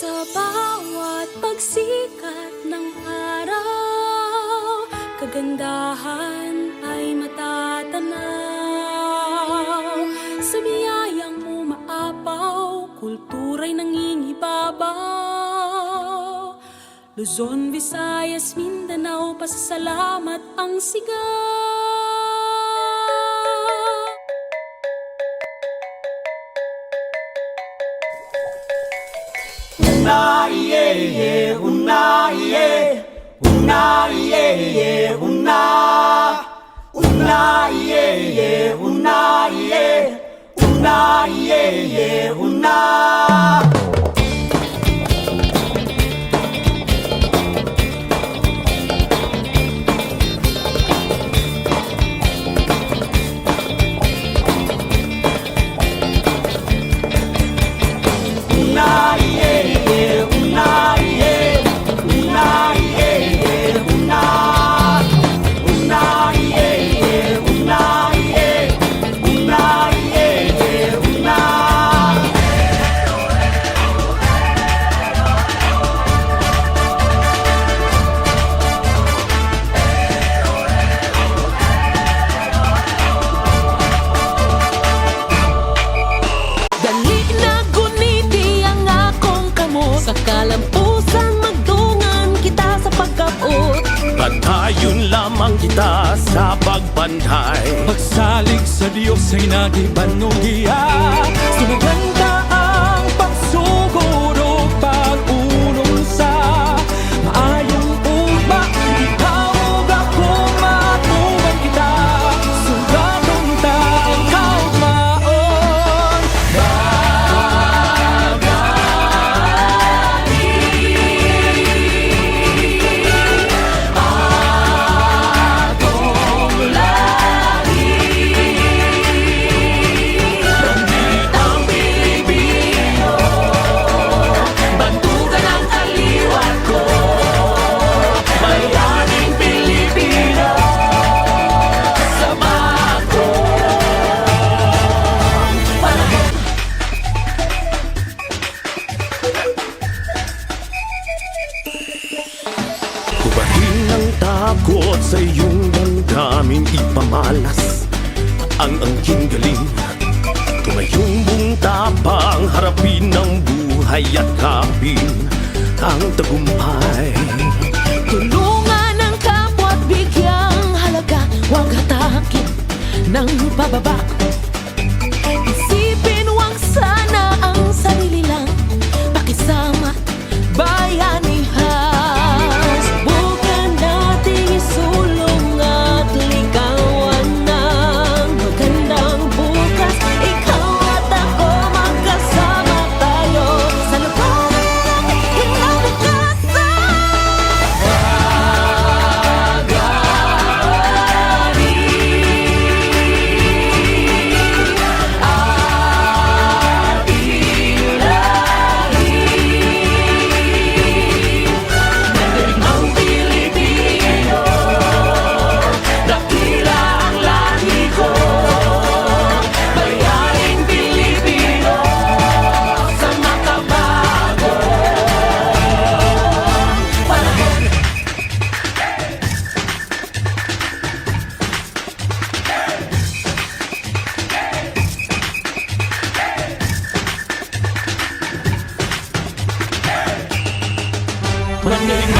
Sa bawat pagsikat ng araw, kagandahan ay matatanaw. Sa biyayang umaapaw, kultura'y nangingibabaw. Luzon, Visayas, Mindanao, pasasalamat ang sigaw. Una iye, una iye, una iye, una iye, una iye, una iye, una. Patayon lamang kita sa pagbantay, pagsalig sa Diyos ay nagibanugiya. Sinaganda ang pagsugod o pag-unom sa maayong ugma. Ikaw ug ako matuman kita, sugadong ta ang kaugmaon. Kubahin ang takot sa iyong damdamin, ipamalas ang angking galing. Tumayong buong tapang, harapin ang buhay at kapin ang tagumpay. Tulungan ang kapwa at bigyang halaga, huwag hatakin ng pababa. Isipin huwag sana ang sarili lang, pakisama bayanihan. Subukan nating isulong at ligawan ng magandang bukas. Ikaw at ako magkasama tayo sa lugar ng kinabukasan. Mandaling